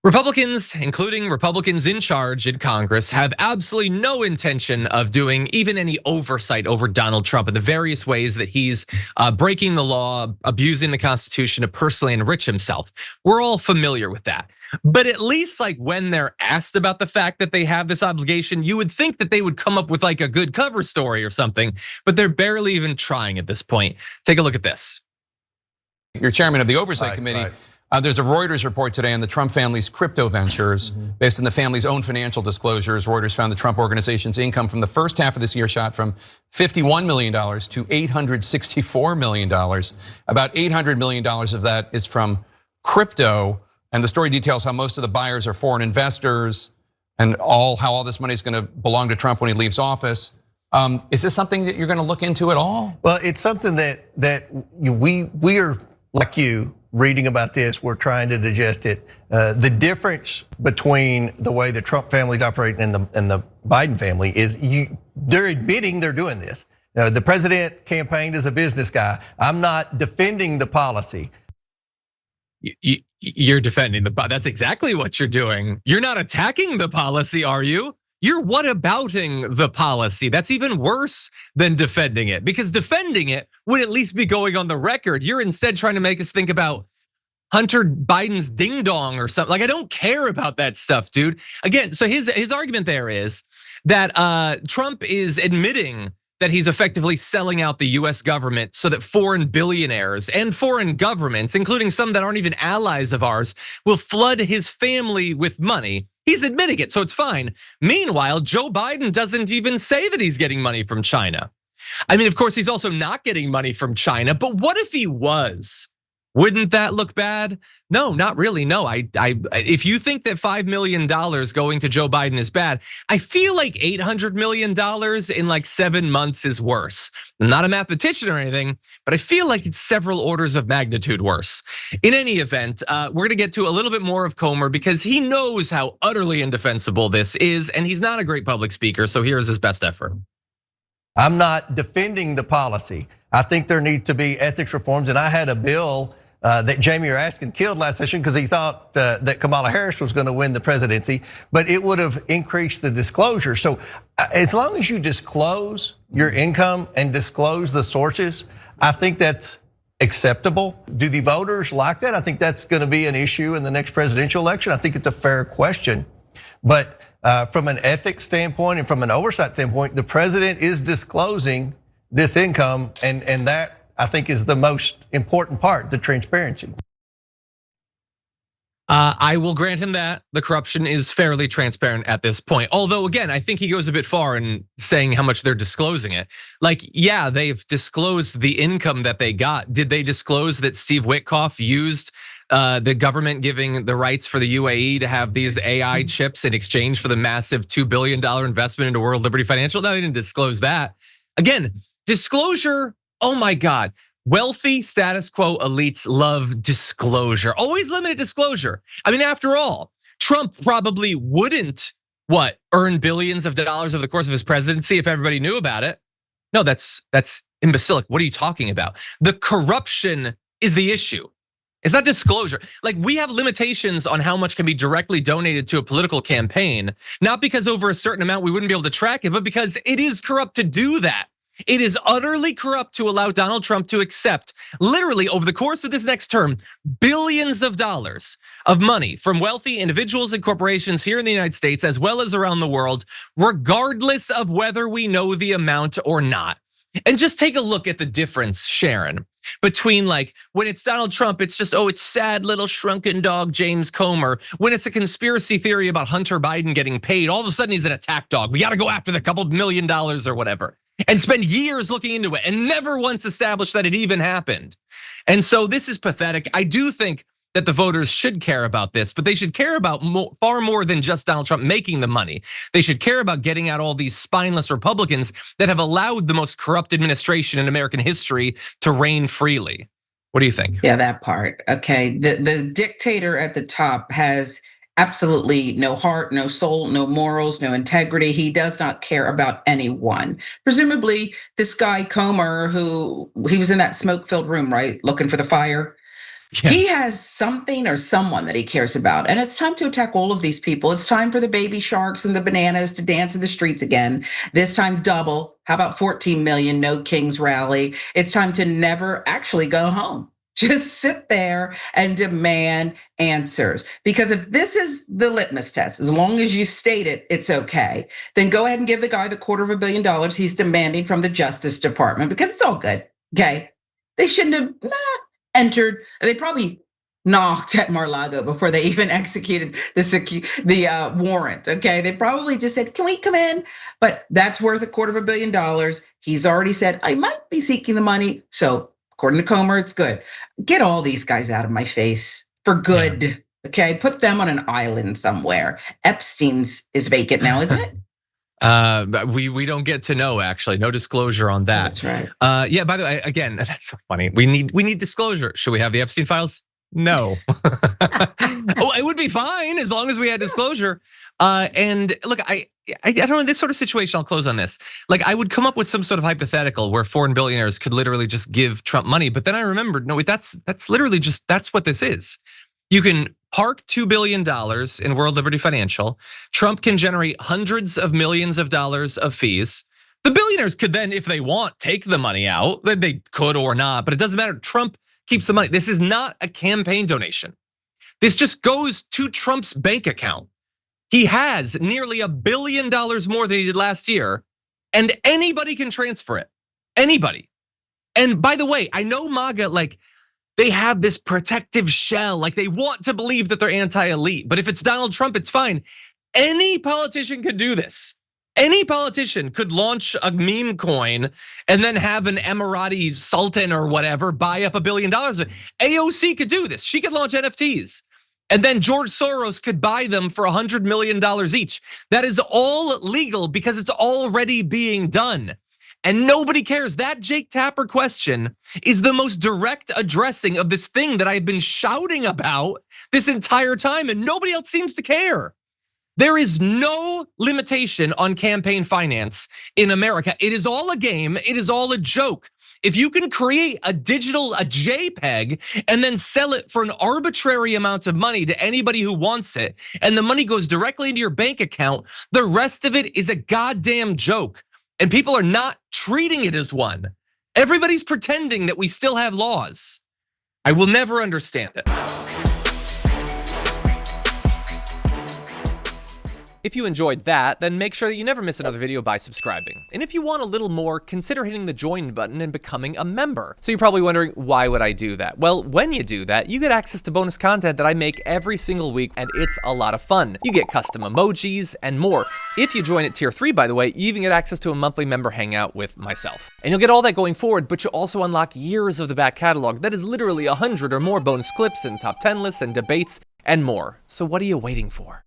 Republicans, including Republicans in charge in Congress, have absolutely no intention of doing even any oversight over Donald Trump and the various ways that he's breaking the law, abusing the Constitution to personally enrich himself. We're all familiar with that. But at least like when they're asked about the fact that they have this obligation, you would think that they would come up with like a good cover story or something, but they're barely even trying at this point. Take a look at this. You're chairman of the Oversight Committee. Right. There's a Reuters report today on the Trump family's crypto ventures. Based on the family's own financial disclosures, Reuters found the Trump organization's income from the first half of this year shot from $51 million to $864 million. About $800 million of that is from crypto. And the story details how most of the buyers are foreign investors and how all this money is going to belong to Trump when he leaves office. Is this something that you're going to look into at all? Well, it's something that we are, like you, reading about this, we're trying to digest it. The difference between the way the Trump family's operating and the Biden family is they're admitting they're doing this. The president campaigned as a business guy. I'm not defending the policy. You're defending that's exactly what you're doing. You're not attacking the policy, are you? You're whatabouting the policy. That's even worse than defending it, because defending it would at least be going on the record. You're instead trying to make us think about Hunter Biden's ding dong or something. Like, I don't care about that stuff, dude. Again, so his argument there is that Trump is admitting that he's effectively selling out the US government so that foreign billionaires and foreign governments, including some that aren't even allies of ours, will flood his family with money. He's admitting it, so it's fine. Meanwhile, Joe Biden doesn't even say that he's getting money from China. I mean, of course, he's also not getting money from China, but what if he was? Wouldn't that look bad? No, not really. No, if you think that $5 million going to Joe Biden is bad, I feel like $800 million in like 7 months is worse. I'm not a mathematician or anything, but I feel like it's several orders of magnitude worse. In any event, we're gonna get to a little bit more of Comer because he knows how utterly indefensible this is, and he's not a great public speaker, so here's his best effort. I'm not defending the policy. I think there need to be ethics reforms, and I had a bill that Jamie Raskin killed last session because he thought that Kamala Harris was going to win the presidency, but it would have increased the disclosure. So as long as you disclose your income and disclose the sources, I think that's acceptable. Do the voters like that? I think that's going to be an issue in the next presidential election. I think it's a fair question. But from an ethics standpoint and from an oversight standpoint, the president is disclosing this income, and that I think is the most important part, the transparency. I will grant him that the corruption is fairly transparent at this point. Although again, I think he goes a bit far in saying how much they're disclosing it. Like, yeah, they've disclosed the income that they got. Did they disclose that Steve Witkoff used the government giving the rights for the UAE to have these AI chips in exchange for the massive $2 billion investment into World Liberty Financial? No, they didn't disclose that. Again, disclosure. Oh my God, wealthy status quo elites love disclosure, always limited disclosure. I mean, after all, Trump probably wouldn't, earn billions of dollars over the course of his presidency if everybody knew about it. No, that's imbecilic. What are you talking about? The corruption is the issue. It's not disclosure. Like, we have limitations on how much can be directly donated to a political campaign, not because over a certain amount we wouldn't be able to track it, but because it is corrupt to do that. It is utterly corrupt to allow Donald Trump to accept, literally over the course of this next term, billions of dollars of money from wealthy individuals and corporations here in the United States, as well as around the world, regardless of whether we know the amount or not. And just take a look at the difference, Sharon, between like when it's Donald Trump, it's just, oh, it's sad little shrunken dog James Comer. When it's a conspiracy theory about Hunter Biden getting paid, all of a sudden he's an attack dog. We got to go after the couple $1 million or whatever. And spend years looking into it and never once established that it even happened. And so this is pathetic. I do think that the voters should care about this, but they should care about far more than just Donald Trump making the money. They should care about getting out all these spineless Republicans that have allowed the most corrupt administration in American history to reign freely. What do you think? Yeah, that part. Okay, the dictator at the top has absolutely no heart, no soul, no morals, no integrity. He does not care about anyone. Presumably, this guy Comer, who he was in that smoke-filled room, right, looking for the fire. Yeah. He has something or someone that he cares about. And it's time to attack all of these people. It's time for the baby sharks and the bananas to dance in the streets again. This time double. How about 14 million No Kings rally? It's time to never actually go home. Just sit there and demand answers. Because if this is the litmus test, as long as you state it, it's okay. Then go ahead and give the guy the $250 million he's demanding from the Justice Department, because it's all good, okay? They shouldn't have entered. They probably knocked at Mar-a-Lago before they even executed the warrant. Okay, they probably just said, "Can we come in?" But that's worth $250 million. He's already said, "I might be seeking the money." So according to Comer, it's good. Get all these guys out of my face for good. Yeah. Okay, put them on an island somewhere. Epstein's is vacant now, isn't it? We don't get to know, actually. No disclosure on that. That's right. Yeah, by the way, again, that's so funny. We need disclosure. Should we have the Epstein files? No. Oh, it would be fine as long as we had disclosure. And look, I don't know, in this sort of situation, I'll close on this. Like, I would come up with some sort of hypothetical where foreign billionaires could literally just give Trump money. But then I remembered, no, that's literally just, that's what this is. You can park $2 billion in World Liberty Financial. Trump can generate hundreds of millions of dollars of fees. The billionaires could then, if they want, take the money out. They could or not, but it doesn't matter. Trump keeps the money. This is not a campaign donation. This just goes to Trump's bank account. He has nearly $1 billion more than he did last year, and anybody can transfer it. Anybody. And by the way, I know MAGA, like, they have this protective shell, like they want to believe that they're anti-elite, but if it's Donald Trump, it's fine. Any politician could do this. Any politician could launch a meme coin and then have an Emirati sultan or whatever buy up $1 billion. AOC could do this. She could launch NFTs. And then George Soros could buy them for $100 million each. That is all legal because it's already being done. And nobody cares. That Jake Tapper question is the most direct addressing of this thing that I've been shouting about this entire time, and nobody else seems to care. There is no limitation on campaign finance in America. It is all a game. It is all a joke. If you can create a JPEG and then sell it for an arbitrary amount of money to anybody who wants it, and the money goes directly into your bank account, the rest of it is a goddamn joke. And people are not treating it as one. Everybody's pretending that we still have laws. I will never understand it. If you enjoyed that, then make sure that you never miss another video by subscribing. And if you want a little more, consider hitting the join button and becoming a member. So you're probably wondering, why would I do that? Well, when you do that, you get access to bonus content that I make every single week, and it's a lot of fun. You get custom emojis and more. If you join at tier 3, by the way, you even get access to a monthly member hangout with myself. And you'll get all that going forward, but you'll also unlock years of the back catalog that is literally 100 or more bonus clips and top 10 lists and debates and more. So what are you waiting for?